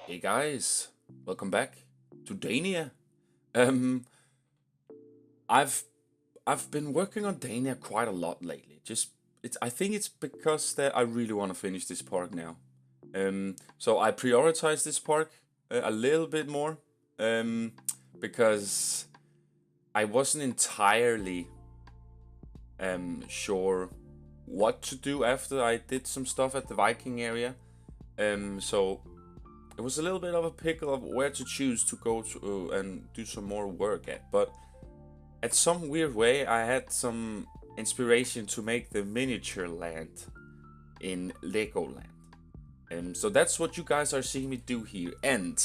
Hey guys, welcome back to DANIA. Um, I've been working on DANIA quite a lot lately. I think it's because that I really want to finish this park now. So I prioritize this park a little bit more. Um, because I wasn't entirely sure what to do after I did some stuff at the Viking area. So it was a little bit of a pickle of where to choose to go to and do some more work at. But at some weird way, I had some inspiration to make the miniature land in Legoland. So that's what you guys are seeing me do here. And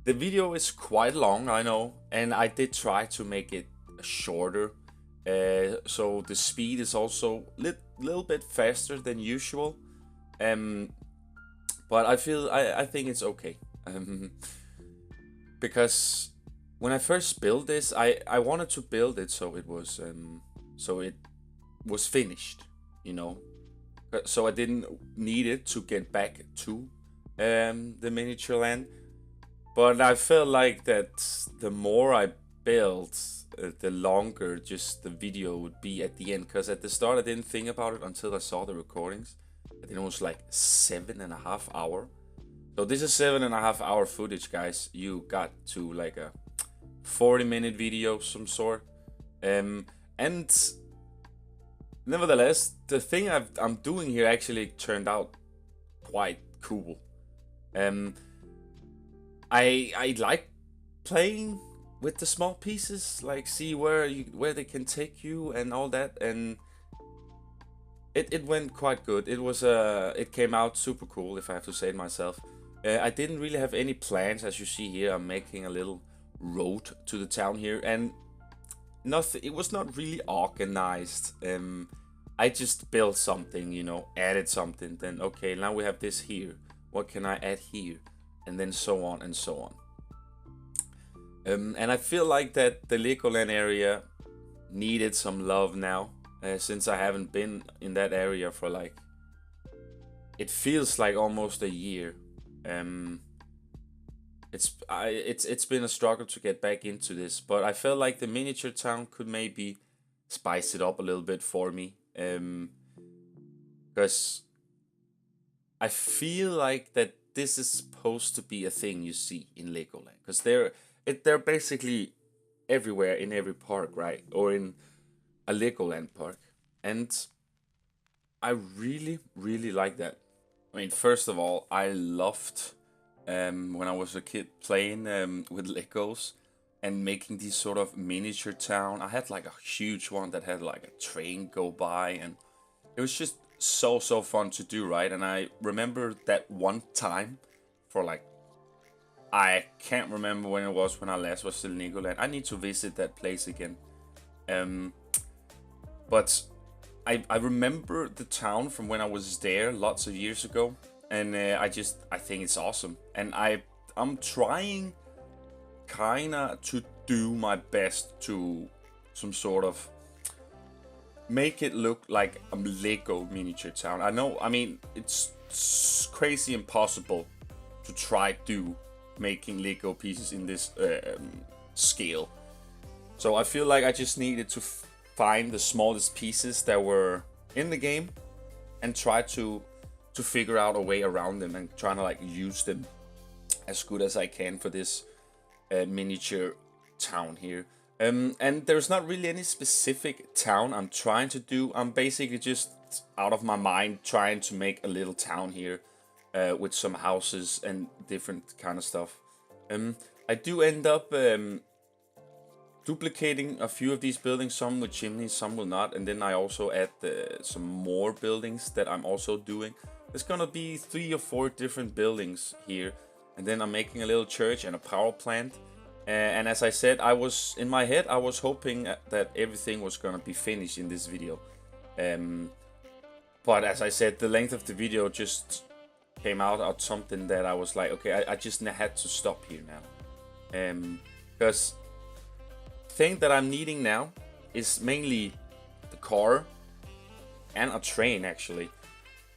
the video is quite long, I know, and I did try to make it shorter. So the speed is also a little bit faster than usual. But I think it's okay. Because when I first built this, I wanted to build it so it was finished, you know. So I didn't need it to get back to the miniature land. But I felt like that the more I built, the longer just the video would be at the end. Because at the start I didn't think about it until I saw the recordings. I think it was like 7.5 hours. So this is 7.5 hour footage, guys. You got to like a 40-minute video of some sort. And nevertheless, the thing I'm doing here actually turned out quite cool. I like playing with the small pieces, like see where they can take you and all that, and it went quite good. It came out super cool, if I have to say it myself. I didn't really have any plans, as you see here. I'm making a little road to the town here, and nothing. It was not really organized. I just built something, you know, added something. Then okay, now we have this here. What can I add here? And then so on and so on. And I feel like that the Legoland area needed some love now, since I haven't been in that area for like, it feels like almost a year. It's been a struggle to get back into this, but I felt like the miniature town could maybe spice it up a little bit for me. Because I feel like that this is supposed to be a thing you see in Legoland, because they're basically everywhere in every park, right? Or in a Legoland park, and I really like that. I mean, first of all, I loved when I was a kid playing with Legos and making these sort of miniature town. I had like a huge one that had like a train go by, and it was just so fun to do, right? And I remember that one time for like, I can't remember when it was, when I last was in Legoland. I need to visit that place again. But I remember the town from when I was there lots of years ago, and I think it's awesome, and I'm trying kinda to do my best to some sort of make it look like a Lego miniature town. I know, I mean, it's crazy impossible to try to making Lego pieces in this scale. So I feel like I just needed to find the smallest pieces that were in the game and try to figure out a way around them and trying to like use them as good as I can for this miniature town here. And there's not really any specific town I'm trying to do. I'm basically just out of my mind trying to make a little town here with some houses and different kind of stuff. I do end up duplicating a few of these buildings, some with chimneys, some will not, and then I also add some more buildings that I'm also doing. There's gonna be 3 or 4 different buildings here, and then I'm making a little church and a power plant. And as I said, in my head I was hoping that everything was gonna be finished in this video. But as I said, the length of the video just came out something that I was like, okay, I just had to stop here now. Because thing that I'm needing now is mainly the car and a train, actually,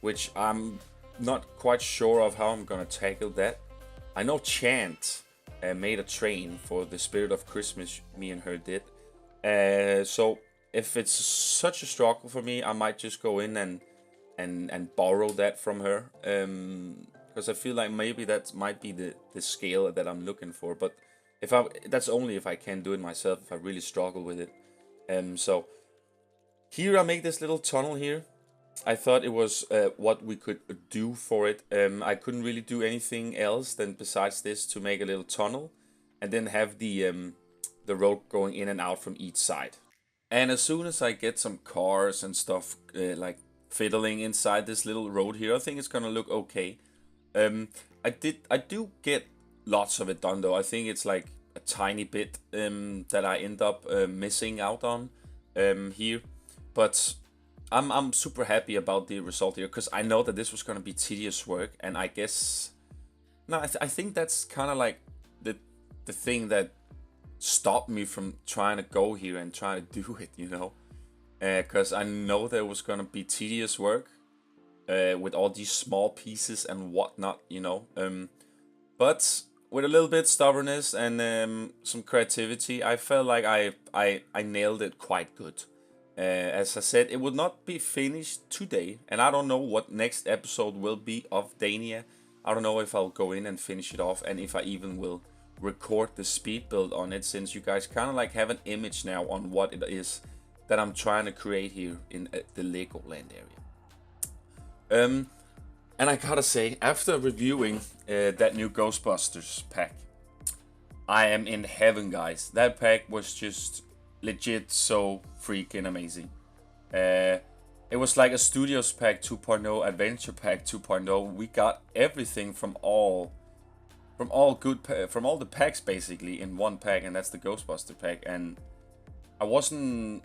which I'm not quite sure of how I'm gonna tackle that. I know Chant made a train for the Spirit of Christmas. Me and her did. So if it's such a struggle for me, I might just go in and borrow that from her. Because I feel like maybe that might be the scale that I'm looking for. But that's only if I can do it myself. If I really struggle with it. So here I make this little tunnel here. I thought it was what we could do for it. I couldn't really do anything else than besides this to make a little tunnel, and then have the road going in and out from each side. And as soon as I get some cars and stuff like fiddling inside this little road here, I think it's gonna look okay. I do get lots of it done though. I think it's like a tiny bit that I end up missing out on here, but I'm super happy about the result here because I know that this was gonna be tedious work, and I guess no, I think that's kind of like the thing that stopped me from trying to go here and try to do it, you know, because I know there was gonna be tedious work with all these small pieces and whatnot, you know. But with a little bit stubbornness and some creativity, I felt like I nailed it quite good. As I said, it would not be finished today, and I don't know what next episode will be of DANIA. I don't know if I'll go in and finish it off, and if I even will record the speed build on it, since you guys kind of like have an image now on what it is that I'm trying to create here in the Legoland area. And I gotta say, after reviewing that new Ghostbusters pack, I am in heaven, guys. That pack was just legit so freaking amazing. It was like a Studios Pack 2.0, Adventure Pack 2.0. We got everything from all the packs basically in one pack, and that's the Ghostbuster pack. And I wasn't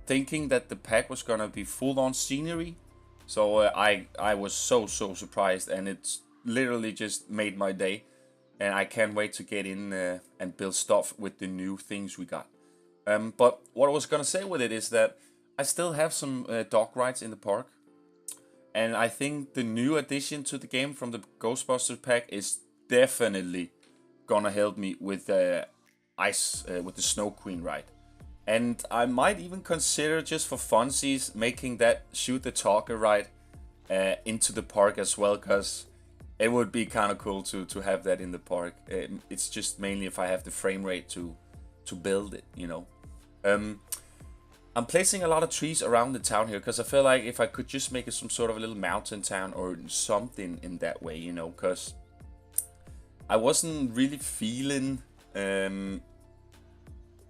thinking that the pack was gonna be full on scenery, so I was so surprised, and it's literally just made my day. And I can't wait to get in and build stuff with the new things we got. But what I was gonna say with it is that I still have some dog rides in the park, and I think the new addition to the game from the Ghostbusters pack is definitely gonna help me with with the Snow Queen ride. And I might even consider, just for funsies, making that Shoot the Talker ride into the park as well, because it would be kind of cool to have that in the park. It's just mainly if I have the frame rate to build it, you know. I'm placing a lot of trees around the town here because I feel like if I could just make it some sort of a little mountain town or something in that way, you know, because I wasn't really feeling...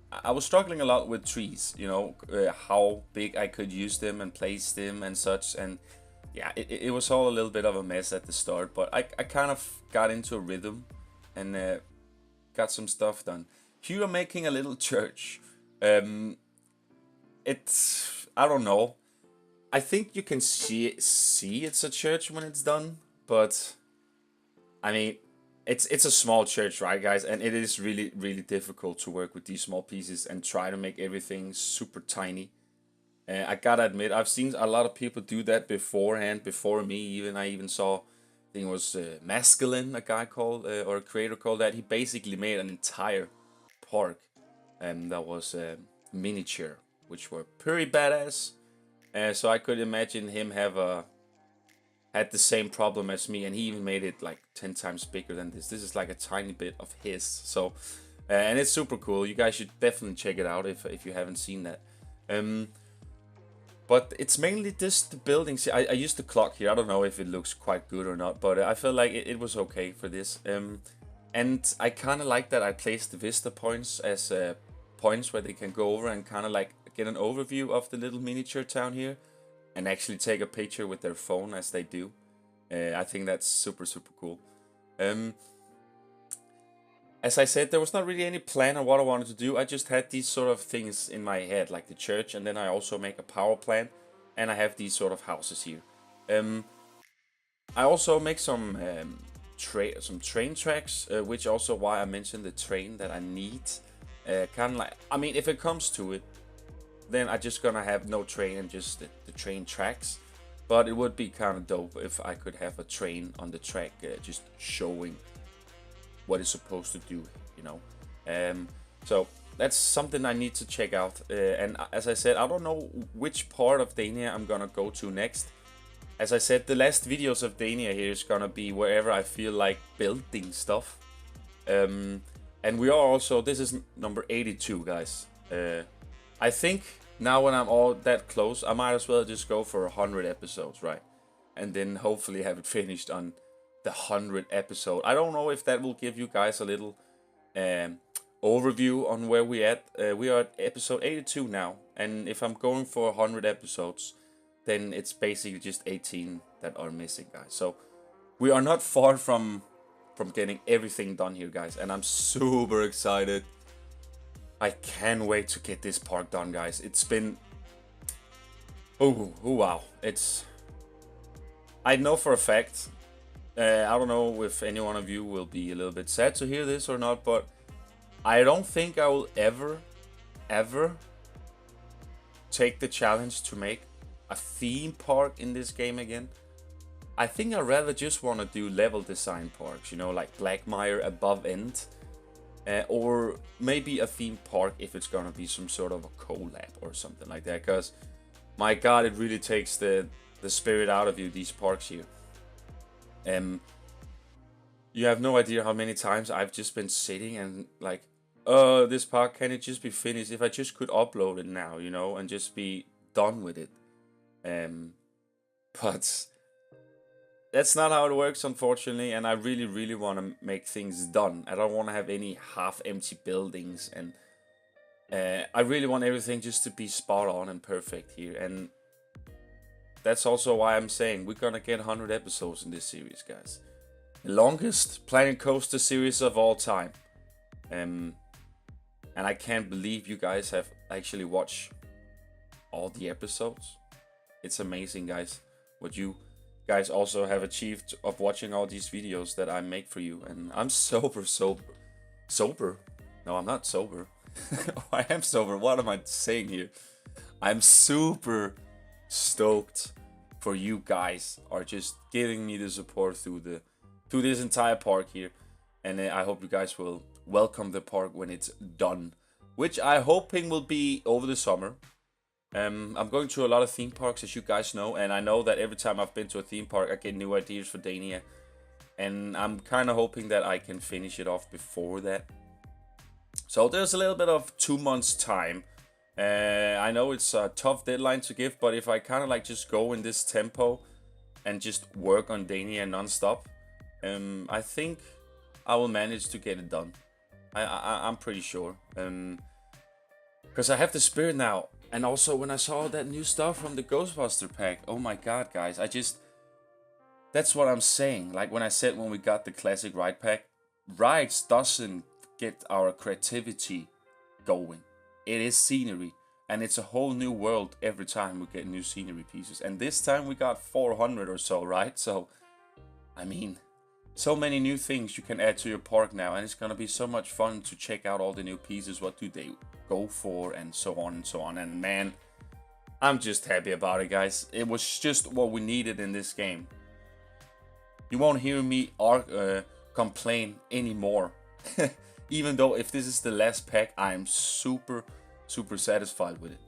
I was struggling a lot with trees, you know, how big I could use them and place them and such, and yeah, it was all a little bit of a mess at the start, but I kind of got into a rhythm and got some stuff done. Here I'm making a little church. It's, I don't know, I think you can see it's a church when it's done, but I mean, it's a small church, right, guys? And it is really difficult to work with these small pieces and try to make everything super tiny. I gotta admit, I've seen a lot of people do that beforehand, before me even. I even saw, I think it was Masculine, a guy called, or a creator called that. He basically made an entire park that was miniature, which were pretty badass. So I could imagine him had the same problem as me, and he even made it like 10 times bigger than this. This is like a tiny bit of his. So, and it's super cool. You guys should definitely check it out if you haven't seen that. But it's mainly just the buildings. I used the clock here. I don't know if it looks quite good or not, but I feel like it was okay for this. And I kind of like that I placed the vista points as points where they can go over and kind of like get an overview of the little miniature town here, and actually take a picture with their phone as they do. I think that's super cool. As I said, there was not really any plan on what I wanted to do. I just had these sort of things in my head, like the church, and then I also make a power plant, and I have these sort of houses here. I also make some train tracks, which also why I mentioned the train that I need. Kind of like, I mean, if it comes to it, then I'm just gonna have no train and just the train tracks. But it would be kind of dope if I could have a train on the track just showing what it's supposed to do, you know. So that's something I need to check out. And as I said, I don't know which part of DANIA I'm gonna go to next. As I said, the last videos of DANIA here is gonna be wherever I feel like building stuff. And we are also, this is number 82, guys. I think now when I'm all that close, I might as well just go for 100 episodes, right? And then hopefully have it finished on the 100th episode. I don't know if that will give you guys a little overview on where we at. We are at episode 82 now, and if I'm going for 100 episodes, then it's basically just 18 that are missing, guys. So we are not far from getting everything done here, guys, and I'm super excited. I can't wait to get this park done, guys. It's been oh wow. I know for a fact, I don't know if any one of you will be a little bit sad to hear this or not, but I don't think I will ever take the challenge to make a theme park in this game again. I think I'd rather just want to do level design parks, you know, like Blackmire above end. Or maybe a theme park if it's gonna be some sort of a collab or something like that. Because, my god, it really takes the spirit out of you, these parks here. You have no idea how many times I've just been sitting and like, oh, this park, can it just be finished? If I just could upload it now, you know, and just be done with it. But that's not how it works, unfortunately, and I really want to make things done. I don't want to have any half-empty buildings, and I really want everything just to be spot on and perfect here. And that's also why I'm saying we're gonna get 100 episodes in this series, guys. The longest Planet Coaster series of all time. And I can't believe you guys have actually watched all the episodes. It's amazing, guys, what you guys also have achieved of watching all these videos that I make for you. And I'm sober. No, I'm not sober. I am sober. What am I saying here? I'm super stoked for you guys are just giving me the support through this entire park here. And I hope you guys will welcome the park when it's done, which I hoping will be over the summer. I'm going to a lot of theme parks, as you guys know, and I know that every time I've been to a theme park I get new ideas for DANIA, and I'm kind of hoping that I can finish it off before that. So there's a little bit of 2 months time. I know it's a tough deadline to give, but if I kind of like just go in this tempo and just work on DANIA non-stop, I think I will manage to get it done. I'm pretty sure, because I have the spirit now. And also, when I saw that new stuff from the Ghostbuster pack, oh my god, guys, that's what I'm saying. Like when I said when we got the classic ride pack, rides doesn't get our creativity going. It is scenery, and it's a whole new world every time we get new scenery pieces. And this time we got 400 or so, right? So, I mean, so many new things you can add to your park now, and it's gonna be so much fun to check out all the new pieces. What do they go for, and so on and so on. And man, I'm just happy about it, guys. It was just what we needed in this game. You won't hear me complain anymore. Even though if this is the last pack, I am super satisfied with it.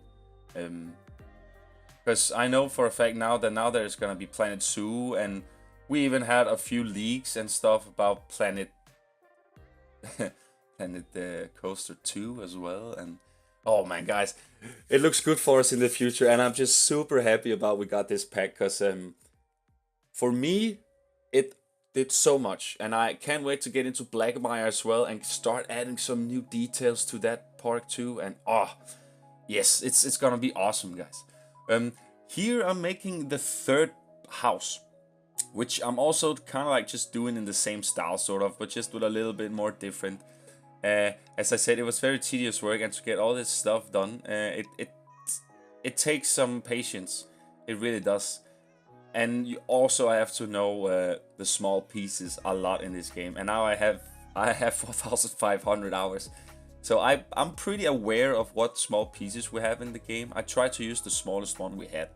Because I know for a fact now that there's gonna be Planet Zoo, and we even had a few leaks and stuff about Planet Coaster 2 as well. And oh man, guys, it looks good for us in the future, and I'm just super happy about we got this pack, because for me it did so much, and I can't wait to get into Blackmire as well and start adding some new details to that park too. And yes, it's gonna be awesome, guys. Here I'm making the third house, which I'm also kind of like just doing in the same style sort of, but just with a little bit more different. As I said, it was very tedious work, and to get all this stuff done, it takes some patience. It really does. And you also have to know the small pieces a lot in this game. And now I have 4,500 hours, so I'm pretty aware of what small pieces we have in the game. I try to use the smallest one we had,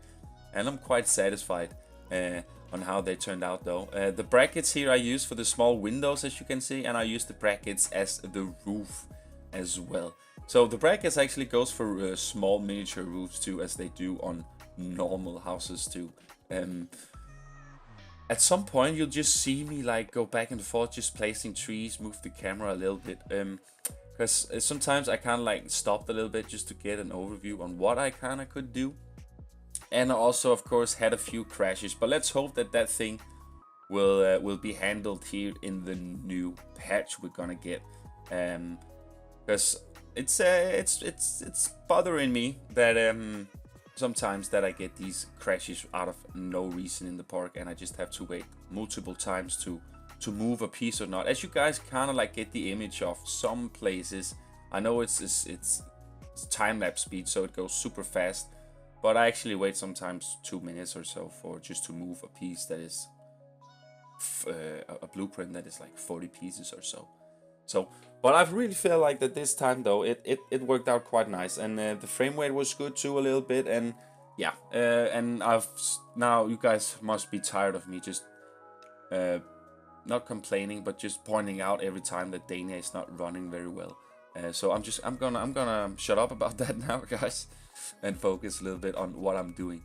and I'm quite satisfied on how they turned out though. The brackets here I use for the small windows, as you can see, and I use the brackets as the roof as well. So the brackets actually goes for small miniature roofs too, as they do on normal houses too. At some point you'll just see me like go back and forth, just placing trees, move the camera a little bit, because sometimes I kind of like stopped a little bit just to get an overview on what I kind of could do. And I also of course had a few crashes, but let's hope that that thing will be handled here in the new patch we're gonna get, because it's bothering me that sometimes that I get these crashes out of no reason in the park, and I just have to wait multiple times to move a piece or not. As you guys kind of like get the image of some places, I know it's time-lapse speed, so it goes super fast, but I actually wait sometimes 2 minutes or so for just to move a piece that is a blueprint that is like 40 pieces or so. But I really feel like that this time though it worked out quite nice, and the frame rate was good too a little bit, and yeah, and now you guys must be tired of me just not complaining, but just pointing out every time that DANIA is not running very well. So I'm gonna shut up about that now, guys, and focus a little bit on what I'm doing.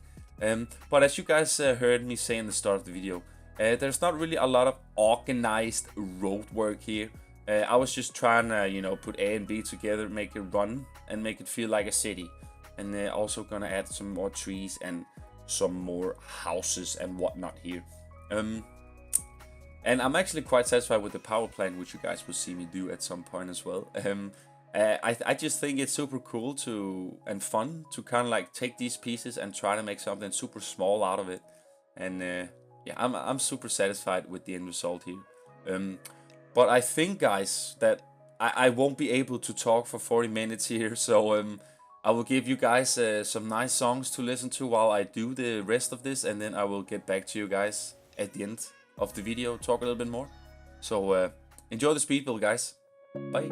But as you guys heard me say in the start of the video, there's not really a lot of organized road work here. I was just trying to, you know, put A and B together, make it run, and make it feel like a city. And also gonna add some more trees and some more houses and whatnot here. And I'm actually quite satisfied with the power plant, which you guys will see me do at some point as well. I just think it's super cool and fun to kind of like take these pieces and try to make something super small out of it. And yeah, I'm super satisfied with the end result here. But I think, guys, that I won't be able to talk for 40 minutes here, so I will give you guys some nice songs to listen to while I do the rest of this, and then I will get back to you guys at the end of the video, talk a little bit more. So enjoy the speed build, guys. Bye.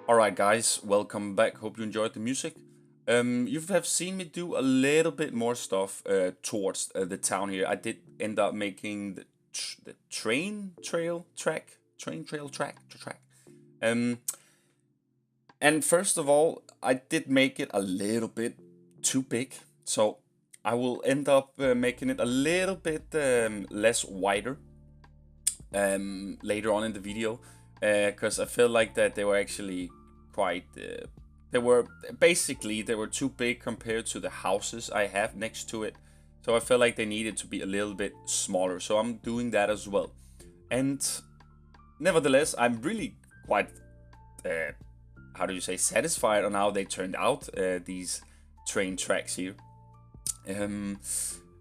Alright guys, welcome back. Hope you enjoyed the music. You have seen me do a little bit more stuff towards the town here. I did end up making the train trail track. Um, and first of all, I did make it a little bit too big. So I will end up making it a little bit less wider later on in the video. Because I feel like that they were actually quite... they were too big compared to the houses I have next to it. So I felt like they needed to be a little bit smaller. So I'm doing that as well. And nevertheless, I'm really quite, how do you say, satisfied on how they turned out, these train tracks here.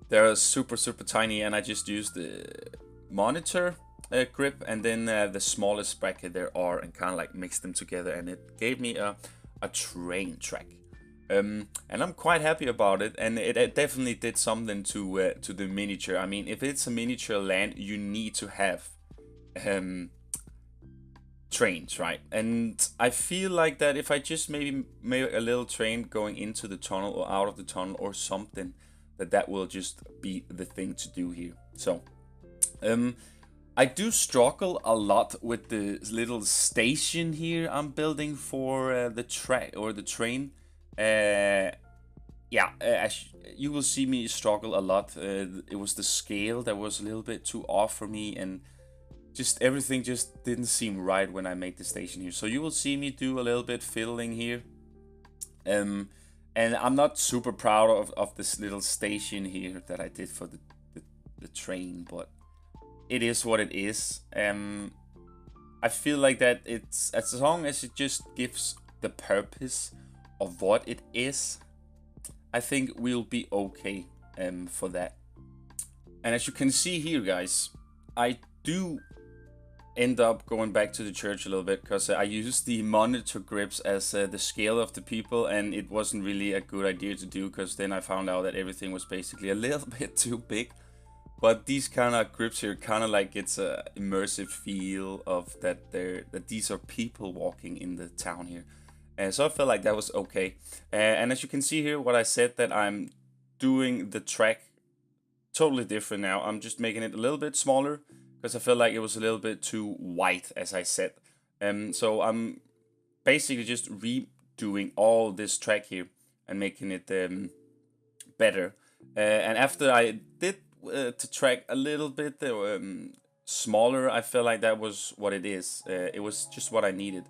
They're super tiny, and I just used the monitor grip and then the smallest bracket there are, and kind of like mixed them together, and it gave me a train track. And I'm quite happy about it, and it definitely did something to the miniature. I mean, if it's a miniature land, you need to have trains, right? And I feel like that if I just maybe make a little train going into the tunnel or out of the tunnel or something, that will just be the thing to do here. So I do struggle a lot with the little station here I'm building for the track or the train. You will see me struggle a lot. It was the scale that was a little bit too off for me, and just everything just didn't seem right when I made the station here. So you will see me do a little bit fiddling here. And I'm not super proud of this little station here that I did for the train, but it is what it is. I feel like that it's, as long as it just gives the purpose of what it is, I think we'll be okay for that. And as you can see here, guys, I do end up going back to the church a little bit because I used the monitor grips as the scale of the people, and it wasn't really a good idea to do, because then I found out that everything was basically a little bit too big. But these kind of grips here kind of like it's a immersive feel of that these are people walking in the town here. So I felt like that was okay. And as you can see here, what I said, that I'm doing the track totally different now. I'm just making it a little bit smaller because I felt like it was a little bit too wide, as I said. So I'm basically just redoing all this track here and making it better. And after I did to track a little bit smaller, I felt like that was what it is. It was just what I needed.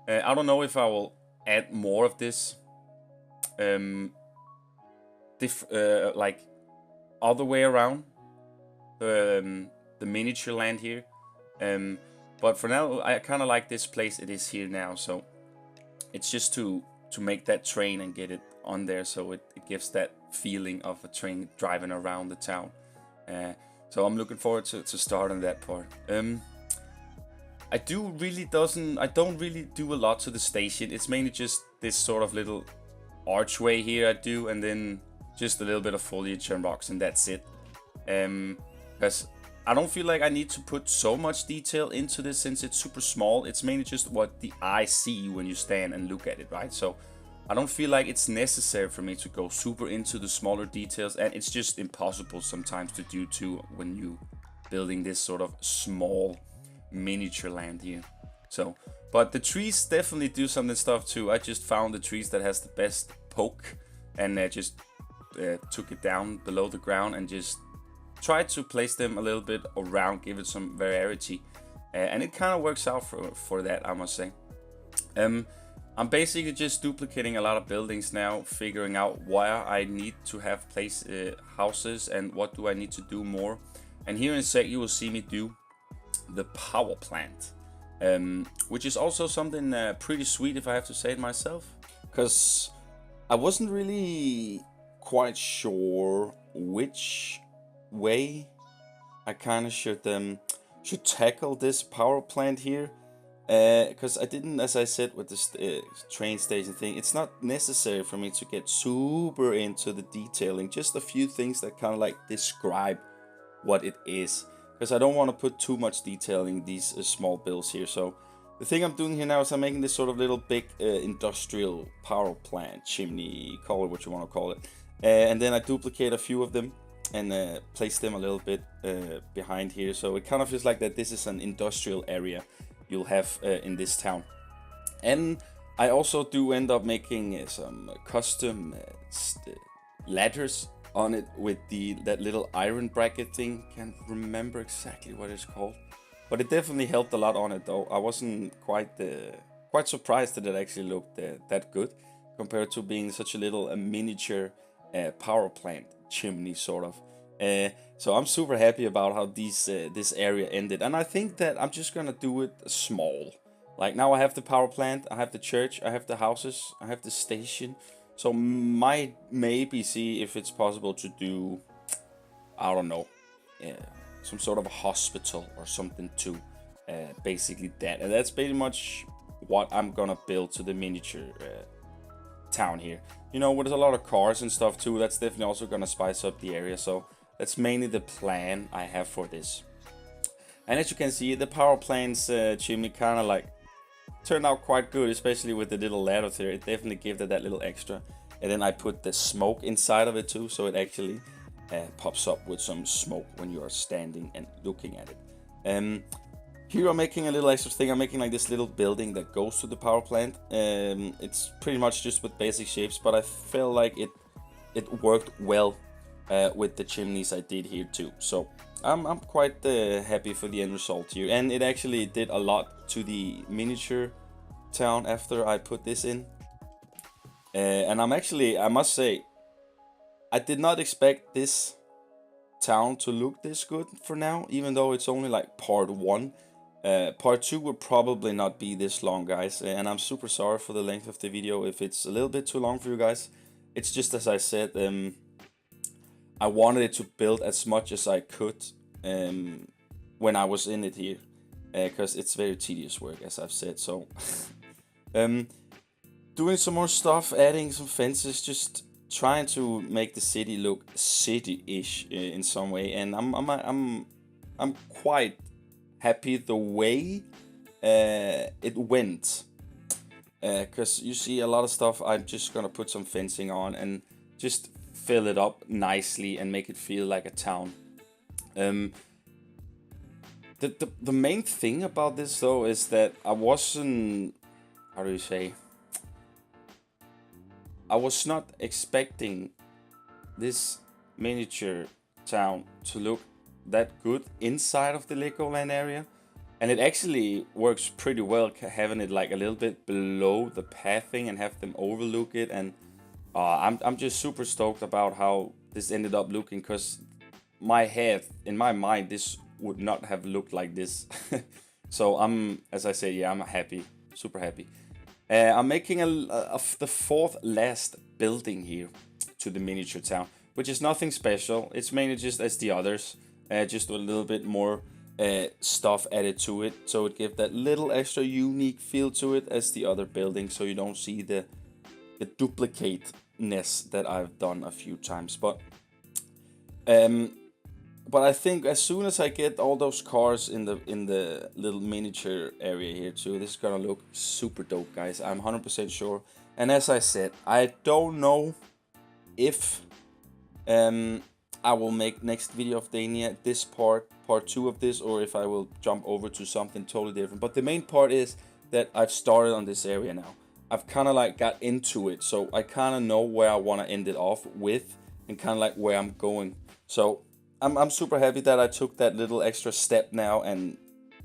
I don't know if I will add more of this like other way around the miniature land here, but for now I kind of like this place it is here now. So it's just to make that train and get it on there, so it gives that feeling of a train driving around the town. So I'm looking forward to starting that part. I don't really do a lot to the station. It's mainly just this sort of little archway here I do, and then just a little bit of foliage and rocks, and that's it. Because I don't feel like I need to put so much detail into this since it's super small. It's mainly just what the eye see when you stand and look at it, right? So I don't feel like it's necessary for me to go super into the smaller details, and it's just impossible sometimes to do too when you building this sort of small miniature land here. So, but the trees definitely do some stuff too. I just found the trees that has the best poke, and just took it down below the ground and just tried to place them a little bit around, give it some variety, and it kind of works out for that, I must say. I'm basically just duplicating a lot of buildings now, figuring out where I need to have houses and what do I need to do more. And here in a sec you will see me do the power plant, which is also something pretty sweet, if I have to say it myself, because I wasn't really quite sure which way I kind of should tackle this power plant here, because I didn't, as I said with this train station thing, it's not necessary for me to get super into the detailing, just a few things that kind of like describe what it is, because I don't want to put too much detail in these small builds here. So the thing I'm doing here now is I'm making this sort of little big industrial power plant, chimney, call it what you want to call it. And then I duplicate a few of them and place them a little bit behind here. So it kind of feels like that this is an industrial area you'll have in this town. And I also do end up making some custom ladders on it with that little iron bracket thing. Can't remember exactly what it's called, but it definitely helped a lot on it though. I wasn't quite surprised that it actually looked that good compared to being such a little miniature power plant chimney sort of. So I'm super happy about how this area ended, and I think that I'm just gonna do it small. Like now I have the power plant, I have the church, I have the houses, I have the station. So might maybe see if it's possible to do, I don't know, some sort of a hospital or something too. Basically that. And that's pretty much what I'm gonna build to the miniature town here. You know, with a lot of cars and stuff too, that's definitely also gonna spice up the area. So that's mainly the plan I have for this. And as you can see, the power plant's chimney kind of like turned out quite good, especially with the little ladder there. It definitely gave it that little extra. And then I put the smoke inside of it too, so it actually pops up with some smoke when you are standing and looking at it. Here I'm making a little extra thing. I'm making like this little building that goes to the power plant. It's pretty much just with basic shapes, but I felt like it worked well with the chimneys I did here too. So I'm quite happy for the end result here, and it actually did a lot to the miniature town after I put this in. And I must say, I did not expect this town to look this good for now, even though it's only like part 1. Part 2 will probably not be this long, guys, and I'm super sorry for the length of the video if it's a little bit too long for you guys. It's just as I said, I wanted it to build as much as I could when I was in it here, because it's very tedious work, as I've said. So doing some more stuff, adding some fences, just trying to make the city look city-ish in some way, and I'm quite happy the way it went, because you see a lot of stuff I'm just gonna put some fencing on and just fill it up nicely and make it feel like a town. The main thing about this though is that I wasn't, how do you say, I was not expecting this miniature town to look that good inside of the Legoland area, and it actually works pretty well having it like a little bit below the pathing and have them overlook it. And I'm just super stoked about how this ended up looking, because in my mind this would not have looked like this. So as I say, yeah, I'm happy, super happy. I'm making the fourth last building here to the miniature town, which is nothing special. It's mainly just as the others, just a little bit more stuff added to it, so it gives that little extra unique feel to it as the other building, so you don't see the duplicate-ness that I've done a few times. But I think as soon as I get all those cars in the little miniature area here too, this is gonna look super dope, guys. I'm 100% sure. And as I said, I don't know if I will make next video of DANIA this part 2 of this, or if I will jump over to something totally different. But the main part is that I've started on this area now. I've kind of like got into it, so I kind of know where I want to end it off with, and kind of like where I'm going. So I'm super happy that I took that little extra step now and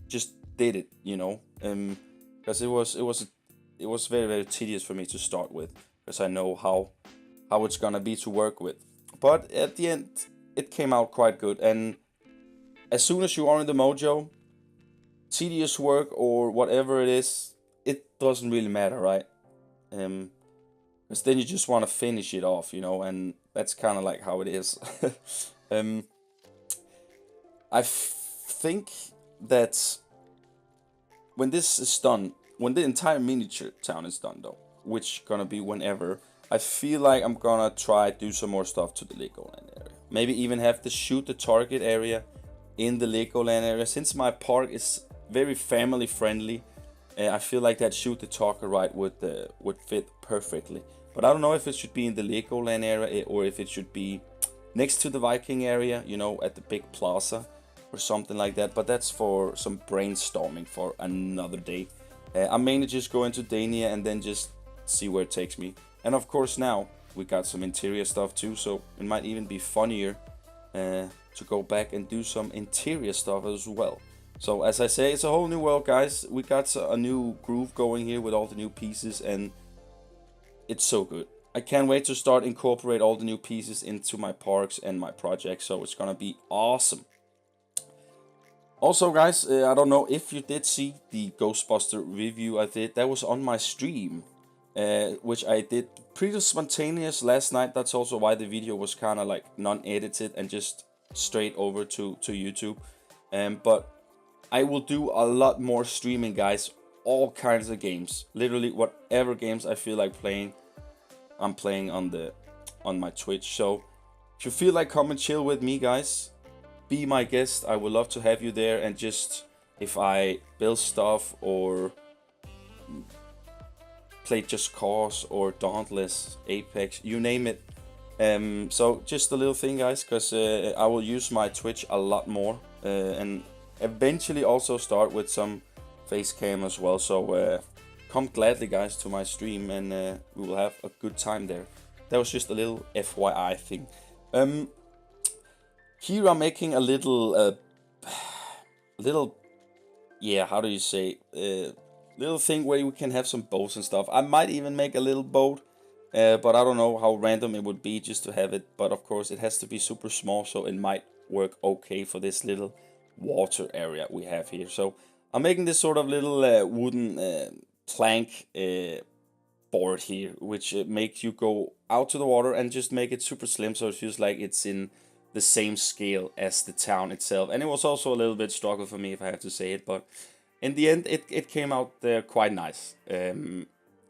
just did it, you know, because it was very, very tedious for me to start with, because I know how it's gonna be to work with. But at the end, it came out quite good. And as soon as you are in the mojo, tedious work or whatever it is, it doesn't really matter, right? Because then you just want to finish it off, you know, and that's kind of like how it is. I think that when this is done, when the entire miniature town is done though, which gonna be whenever, I feel like I'm gonna try to do some more stuff to the Legoland area. Maybe even have to shoot the target area in the Legoland area. Since my park is very family friendly, I feel like that shoot the talker ride would fit perfectly. But I don't know if it should be in the Legoland area or if it should be next to the Viking area, you know, at the big plaza or something like that. But that's for some brainstorming for another day. I'm mainly just going to DANIA and then just see where it takes me. And of course now we got some interior stuff too, so it might even be funnier to go back and do some interior stuff as well. So as I say, it's a whole new world, guys. We got a new groove going here with all the new pieces, and it's so good. I can't wait to start incorporate all the new pieces into my parks and my projects, so it's gonna be awesome. Also, guys, I don't know if you did see the Ghostbuster review I did. That was on my stream, which I did pretty spontaneous last night. That's also why the video was kind of like non-edited and just straight over to YouTube. But I will do a lot more streaming, guys. All kinds of games, literally whatever games I feel like playing, I'm playing on my Twitch. So if you feel like come and chill with me, guys, be my guest. I would love to have you there. And just if I build stuff or play Just Cause or Dauntless, Apex, you name it. So just a little thing, guys, because I will use my Twitch a lot more and eventually also start with some face cam as well. So come gladly, guys, to my stream, and we will have a good time there. That was just a little FYI thing. Here I'm making a little yeah, how do you say, little thing where we can have some boats and stuff. I might even make a little boat, but I don't know how random it would be just to have it. But of course it has to be super small, so it might work okay for this little water area we have here. So I'm making this sort of little wooden plank board here, which makes you go out to the water and just make it super slim, so it feels like it's in the same scale as the town itself. And it was also a little bit struggle for me, if I have to say it, but in the end it came out quite nice.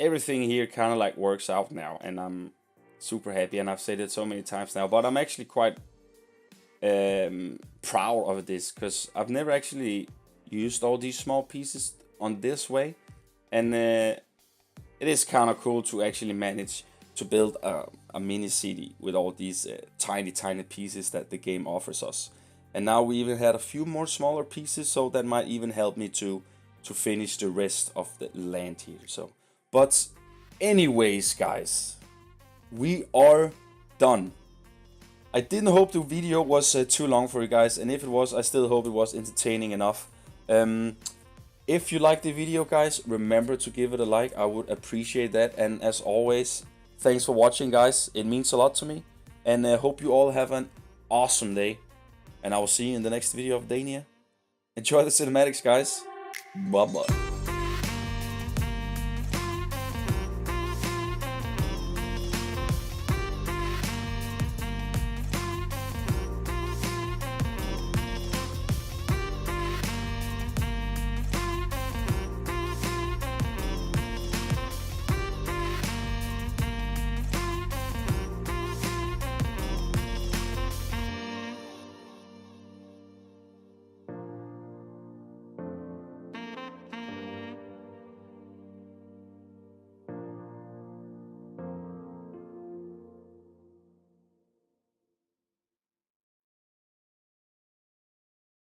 Everything here kind of like works out now, and I'm super happy, and I've said it so many times now, but I'm actually quite proud of this, because I've never actually used all these small pieces on this way, and it is kind of cool to actually manage to build a mini city with all these tiny pieces that the game offers us. And now we even had a few more smaller pieces, so that might even help me to finish the rest of the land here. So, but anyways, guys, we are done. I didn't hope the video was too long for you guys, and if it was, I still hope it was entertaining enough. If you like the video, guys, remember to give it a like. I would appreciate that. And as always, thanks for watching, guys. It means a lot to me. And I hope you all have an awesome day. And I will see you in the next video of DANIA. Enjoy the cinematics, guys. Bye-bye.